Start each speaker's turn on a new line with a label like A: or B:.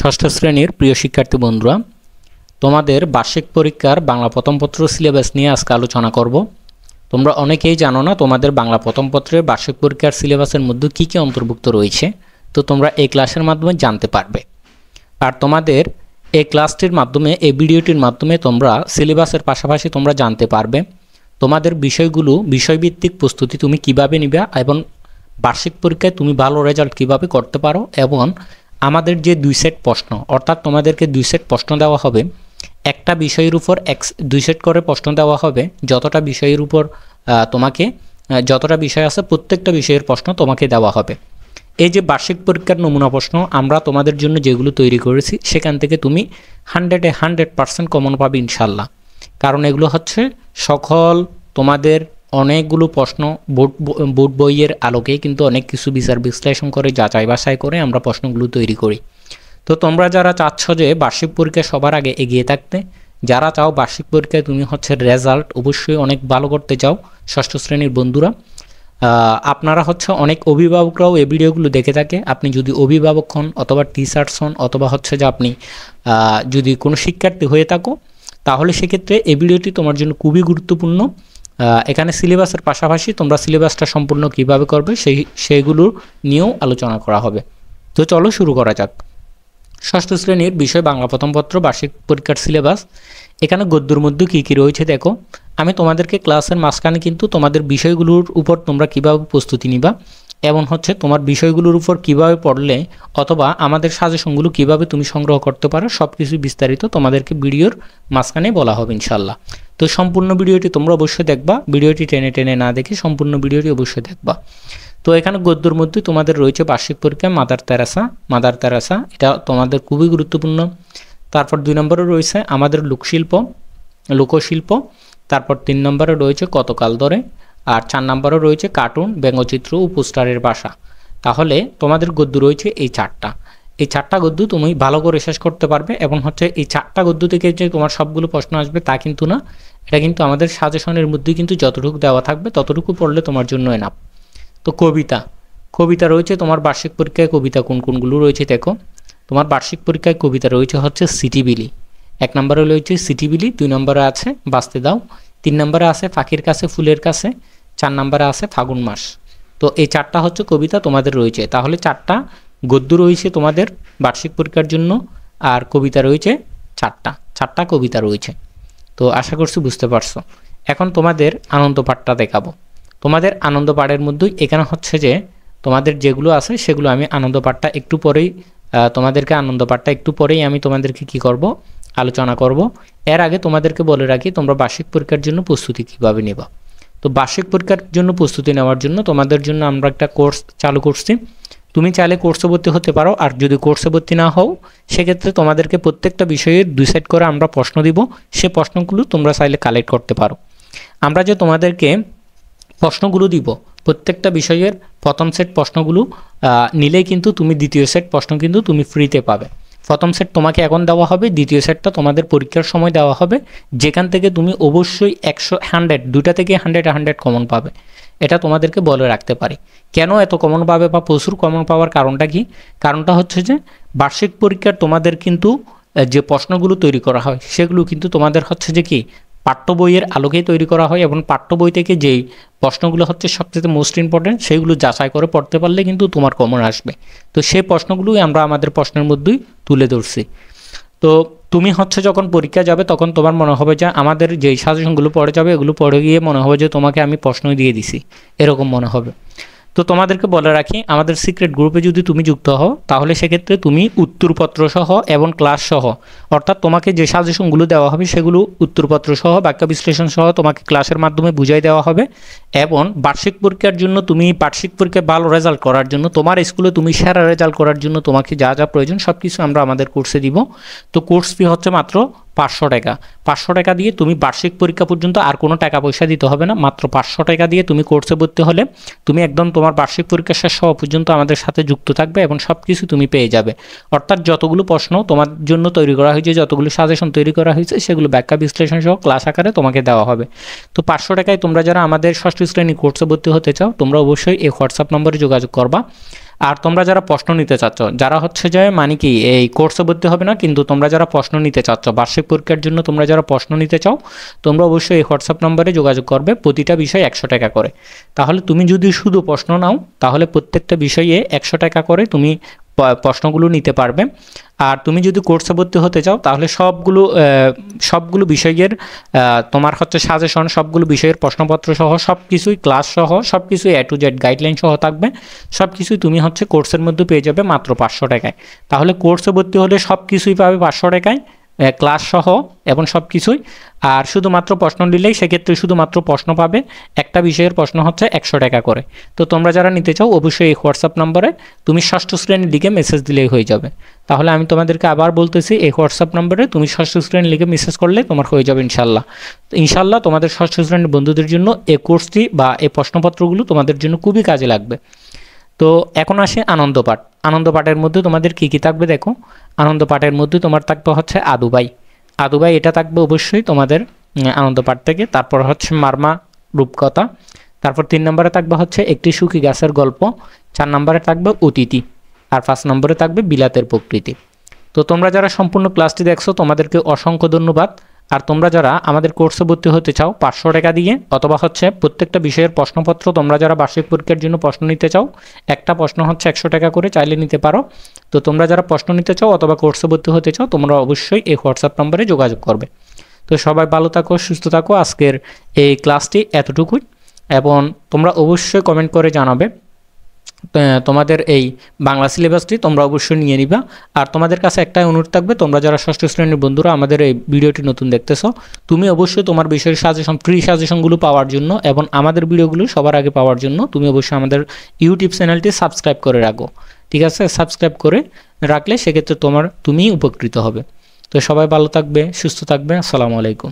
A: ষষ্ঠ শ্রেণীর প্রিয় শিক্ষার্থী বন্ধুরা, তোমাদের বার্ষিক পরীক্ষার বাংলা প্রথম পত্র সিলেবাস নিয়ে আজকে আলোচনা করব। তোমরা অনেকেই জানো না তোমাদের বাংলা প্রথম পত্রের বার্ষিক পরীক্ষার সিলেবাসের মধ্যে কী কী অন্তর্ভুক্ত রয়েছে, তো তোমরা এই ক্লাসের মাধ্যমে জানতে পারবে। আর তোমাদের এই ক্লাসটির মাধ্যমে, এই ভিডিওটির মাধ্যমে তোমরা সিলেবাসের পাশাপাশি তোমরা জানতে পারবে তোমাদের বিষয়গুলো, বিষয়ভিত্তিক প্রস্তুতি তুমি কিভাবে নিবে এবং বার্ষিক পরীক্ষায় তুমি ভালো রেজাল্ট কিভাবে করতে পারো। এবং আমাদের যে 2 সেট প্রশ্ন, অর্থাৎ তোমাদেরকে 2 সেট প্রশ্ন দেওয়া হবে, একটা বিষয়ের উপর 2 সেট করে প্রশ্ন দেওয়া হবে। যতটা বিষয়ের উপর তোমাকে যতটা বিষয় আছে প্রত্যেকটা বিষয়ের প্রশ্ন তোমাকে দেওয়া হবে। এই যে বার্ষিক পরীক্ষার নমুনা প্রশ্ন আমরা তোমাদের জন্য যেগুলো তৈরি করেছি, সেখান থেকে তুমি 100% কমন পাবে ইনশাল্লাহ। কারণ এগুলো হচ্ছে সকল তোমাদের অনেকগুলো প্রশ্ন বোর্ড বইয়ের আলোকে কিন্তু অনেক কিছু বিচার বিশ্লেষণ করে, যাচাই বাছাই করে আমরা প্রশ্নগুলো তৈরি করি। তো তোমরা যারা চাচ্ছ যে বার্ষিক পরীক্ষায় সবার আগে এগিয়ে থাকতে, যারা চাও বার্ষিক পরীক্ষায় তুমি রেজাল্ট অবশ্যই অনেক ভালো করতে চাও, ষষ্ঠ শ্রেণীর বন্ধুরা, আপনারা অনেক অভিভাবকরাও এই ভিডিওগুলো দেখে থাকে। আপনি যদি অভিভাবক হন অথবা টিচার্স হন অথবা যে আপনি যদি কোনো শিক্ষার্থী হয়ে থাকো, তাহলে সেক্ষেত্রে এই ভিডিওটি তোমার জন্য খুবই গুরুত্বপূর্ণ। এখানে সিলেবাসের পাশাপাশি তোমরা সিলেবাসটা সম্পূর্ণ কিভাবে করবে সেইগুলোর নিয়েও আলোচনা করা হবে। তো চলো শুরু করা যাক। ষষ্ঠ শ্রেণীর বিষয় বাংলা প্রথম পত্র বার্ষিক পরীক্ষার সিলেবাস। এখানে গদ্যর মধ্যে কী কী রয়েছে দেখো। আমি তোমাদেরকে ক্লাসের মাঝখানে কিন্তু তোমাদের বিষয়গুলোর উপর তোমরা কিভাবে প্রস্তুতি নিবা এবং তোমার বিষয়গুলোর উপর কিভাবে পড়লে অথবা আমাদের সাজেশনগুলো কিভাবে তুমি সংগ্রহ করতে পারো, সব কিছু বিস্তারিত তোমাদেরকে ভিডিওর মাঝখানে বলা হবে ইনশাল্লাহ। তো সম্পূর্ণ ভিডিওটি তোমরা অবশ্যই দেখবা, ভিডিওটি টেনে টেনে না দেখে সম্পূর্ণ ভিডিওটি অবশ্যই দেখবা। তো এখানে গদ্যর মধ্যে তোমাদের রয়েছে বার্ষিক পরীক্ষা মাদার তেরেসা, এটা তোমাদের খুবই গুরুত্বপূর্ণ। তারপর 2 নম্বরে রয়েছে আমাদের লোকশিল্প। তারপর 3 নম্বরে রয়েছে কতকাল ধরে। আর 4 নম্বরে রয়েছে কার্টুন, ব্যঙ্গচিত্র ও পোস্টারের ভাষা। তাহলে তোমাদের গদ্য রয়েছে এই 4টা। এই 4টা গদ্য তুমি ভালো করে শেষ করতে পারবে। এবং এই 4টা গদ্য থেকে যে তোমার সবগুলো প্রশ্ন আসবে তা কিন্তু না, এটা কিন্তু আমাদের সাজেশনের মধ্যে কিন্তু যতটুকু দেওয়া থাকবে ততটুকু পড়লে তোমার জন্য এনাফ। তো কবিতা রয়েছে তোমার বার্ষিক পরীক্ষায়। কবিতা কোনগুলো রয়েছে দেখো। তোমার বার্ষিক পরীক্ষায় কবিতা রয়েছে সিটিবিলি। 1 নম্বরে রয়েছে সিটিবিলি, 2 নম্বরে আছে বাঁচতে দাও, 3 নম্বরে আছে পাখির কাছে ফুলের কাছে, 4 নম্বরে আছে ফাগুন মাস। তো এই 4টা কবিতা তোমাদের রয়েছে। তাহলে 4টা গদ্য রয়েছে তোমাদের বার্ষিক পরীক্ষার জন্য, আর কবিতা রয়েছে 4টা কবিতা রয়েছে। তো আশা করছি বুঝতে পারছো। এখন তোমাদের আনন্দ পাঠটা দেখাবো। তোমাদের আনন্দ পাঠের মধ্যেই এখানে যে তোমাদের যেগুলো আছে সেগুলো আমি আনন্দ পাঠটা একটু পরেই আমি তোমাদেরকে কি করব, আলোচনা করব। এর আগে তোমাদেরকে বলে রাখি তোমরা বার্ষিক পরীক্ষার জন্য প্রস্তুতি কিভাবে নেবা। তো বার্ষিক পরীক্ষার জন্য প্রস্তুতি নেওয়ার জন্য তোমাদের জন্য আমরা একটা কোর্স চালু করছি। তুমি চাইলে কোর্সে ভর্তি হতে পারো, আর যদি কোর্সে ভর্তি না হও সেক্ষেত্রে তোমাদেরকে প্রত্যেকটা বিষয়ের 2 সেট করে আমরা প্রশ্ন দিব। সে প্রশ্নগুলো তোমরা চাইলে কালেক্ট করতে পারো। আমরা যে তোমাদেরকে প্রশ্নগুলো দিব, প্রত্যেকটা বিষয়ের প্রথম সেট প্রশ্নগুলো নিলেই কিন্তু তুমি দ্বিতীয় সেট প্রশ্ন কিন্তু তুমি ফ্রিতে পাবে। প্রথম সেট তোমাকে এখন দেওয়া হবে, দ্বিতীয় সেটটা তোমাদের পরীক্ষার সময় দেওয়া হবে, যেখান থেকে তুমি অবশ্যই 100 দুটা থেকে 100 কমন পাবে। এটা তোমাদেরকে বলে রাখতে পারি। কেন এত কমন পাবে বা প্রচুর কমন পাওয়ার কারণটা কি? কারণটা যে বার্ষিক পরীক্ষার তোমাদের কিন্তু যে প্রশ্নগুলো তৈরি করা হয় সেগুলো কিন্তু তোমাদের যে কি পাঠ্য বইয়ের আলোকেই তৈরি করা হয়, এবং পাঠ্য বই থেকে যেই প্রশ্নগুলো সবচেয়ে মোস্ট ইম্পর্টেন্ট সেইগুলো যাচাই করে পড়তে পারলে কিন্তু তোমার কমন আসবে। তো সেই প্রশ্নগুলোই আমরা আমাদের প্রশ্নের মধ্যেই তুলে ধরছি। তো তুমি যখন পরীক্ষা যাবে তখন তোমার মনে হবে যে আমাদের যেই সাজেশনগুলো পড়ে যাবে এগুলো পড়ে গিয়ে মনে হবে যে তোমাকে আমি প্রশ্নই দিয়ে দিছি, এরকম মনে হবে। তো তোমাদেরকে বলে রাখি, আমাদের সিক্রেট গ্রুপে যদি তুমি যুক্ত হও তাহলে সেক্ষেত্রে তুমি উত্তরপত্র সহ এবং ক্লাস সহ, অর্থাৎ তোমাকে যে সাজেশনগুলো দেওয়া হবে সেগুলো উত্তরপত্র সহ বাক্য বিশ্লেষণ সহ তোমাকে ক্লাসের মাধ্যমে বুঝাই দেওয়া হবে। এবং বার্ষিক পরীক্ষার জন্য তুমি বার্ষিক পরীক্ষায় ভালো রেজাল্ট করার জন্য, তোমার স্কুলে তুমি সেরা রেজাল্ট করার জন্য তোমাকে যা যা প্রয়োজন সব কিছু আমরা আমাদের কোর্সে দিব। তো কোর্স ফি মাত্র 500 টাকা। 500 টাকা দিয়ে তুমি বার্ষিক পরীক্ষা পর্যন্ত আর কোনো টাকা পয়সা দিতে হবে না। মাত্র 500 টাকা দিয়ে তুমি কোর্সে ভর্তি হলে তুমি একদম তোমার বার্ষিক পরীক্ষা শেষ হওয়া পর্যন্ত আমাদের সাথে যুক্ত থাকবে এবং সব কিছু তুমি পেয়ে যাবে। অর্থাৎ যতগুলো প্রশ্ন তোমার জন্য তৈরি করা হয়েছে, যতগুলো সাজেশন তৈরি করা হয়েছে সেগুলো ব্যাখ্যা বিশ্লেষণ সহ ক্লাস আকারে তোমাকে দেওয়া হবে। তো 500 টাকায় তোমরা যারা আমাদের ষষ্ঠ শ্রেণী কোর্সে ভর্তি হতে চাও তোমরা অবশ্যই এই হোয়াটসঅ্যাপ নম্বরে যোগাযোগ করবা। আর তোমরা যারা প্রশ্ন নিতে চাচ্ছ, যারা হচ্ছে যে মানে কি এই কোর্সে ভর্তি হবে না, কিন্তু তোমরা যারা প্রশ্ন নিতে চাচ্ছ বার্ষিক পরীক্ষার জন্য, তোমরা যারা প্রশ্ন নিতে চাও, তোমরা অবশ্যই এই হোয়াটসঅ্যাপ নম্বরে যোগাযোগ করবে। প্রতিটা বিষয় 100 টাকা করে। তাহলে তুমি যদি শুধু প্রশ্ন নাও, তাহলে প্রত্যেকটা বিষয়ে 100 টাকা করে তুমি প্রশ্নগুলো নিতে পারবে। আর তুমি যদি কোর্সে ভর্তি হতে চাও, তাহলে সবগুলো বিষয়ের তোমার হচ্ছে সাজেশন, সবগুলো বিষয়ের প্রশ্নপত্র সহ সব কিছুই, ক্লাস সহ সব কিছুই A to Z গাইডলাইন সহ থাকবে। সব কিছুই তুমি হচ্ছে কোর্সের মধ্যে পেয়ে যাবে মাত্র 500 টাকায়। তাহলে কোর্সে ভর্তি হলে সব কিছুই পাবে 500 টাকায়, ক্লাস সহ এবং সব কিছুই। আর শুধুমাত্র প্রশ্ন নিলেই সেক্ষেত্রে শুধুমাত্র প্রশ্ন পাবে, একটা বিষয়ের প্রশ্ন হচ্ছে 100 টাকা করে। তো তোমরা যারা নিতে চাও অবশ্যই এই হোয়াটসঅ্যাপ নম্বরে তুমি ষষ্ঠ শ্রেণীর দিকে মেসেজ দিলেই হয়ে যাবে। তাহলে আমি তোমাদেরকে আবার বলতেছি, এই হোয়াটসঅ্যাপ নম্বরে তুমি ষষ্ঠ শ্রেণীর লিখে মেসেজ করলে তোমার হয়ে যাবে ইনশাল্লাহ। ইনশাল্লাহ তোমাদের ষষ্ঠ শ্রেণীর বন্ধুদের জন্য এই কোর্সটি বা এই প্রশ্নপত্রগুলো তোমাদের জন্য খুবই কাজে লাগবে। তো এখন আসে আনন্দ পাঠ। আনন্দ পাঠের মধ্যে তোমাদের কী কী থাকবে দেখো। আনন্দ পাঠের মধ্যে তোমার থাকবে হচ্ছে আদুবাই। আদুবাই এটা থাকবে অবশ্যই তোমাদের আনন্দ পাঠ থেকে। তারপর হচ্ছে মারমা রূপকথা। তারপর 3 নম্বরে থাকবে হচ্ছে একটি সুখী গাছের গল্প। 4 নম্বরে থাকবে অতিথি। আর 5 নম্বরে থাকবে বিলাতের প্রকৃতি। তো তোমরা যারা সম্পূর্ণ ক্লাসটি দেখছো তোমাদেরকে অসংখ্য ধন্যবাদ। আর তোমরা যারা আমাদের কোর্সে ভর্তি হতে চাও 500 টাকা দিয়ে, অথবা হচ্ছে প্রত্যেকটা বিষয়ের প্রশ্নপত্র, তোমরা যারা বার্ষিক পরীক্ষার জন্য প্রশ্ন নিতে চাও, একটা প্রশ্ন হচ্ছে 100 টাকা করে, চাইলে নিতে পারো। তো তোমরা যারা প্রশ্ন নিতে চাও অথবা কোর্সে ভর্তি হতে চাও, তোমরা অবশ্যই এই হোয়াটসঅ্যাপ নম্বরে যোগাযোগ করবে। তো সবাই ভালো থাকো, সুস্থ থাকো। আজকের এই ক্লাসটি এতটুকুই, এবং তোমরা অবশ্যই কমেন্ট করে জানাবে তোমাদের এই বাংলা সিলেবাসটি তোমরা অবশ্যই নিয়ে নিবা। আর তোমাদের কাছে একটাই অনুরোধ থাকবে, তোমরা যারা ষষ্ঠ শ্রেণীর বন্ধুরা আমাদের এই ভিডিওটি নতুন দেখতেছো, তুমি অবশ্যই তোমার বিষয়ের সাজেশন, ফ্রি সাজেশনগুলো পাওয়ার জন্য এবং আমাদের ভিডিওগুলো সবার আগে পাওয়ার জন্য তুমি অবশ্যই আমাদের ইউটিউব চ্যানেলটি সাবস্ক্রাইব করে রাখো। ঠিক আছে, সাবস্ক্রাইব করে রাখলে সেক্ষেত্রে তুমি উপকৃত হবে। তো সবাই ভালো থাকবে, সুস্থ থাকবে। আসসালামু আলাইকুম।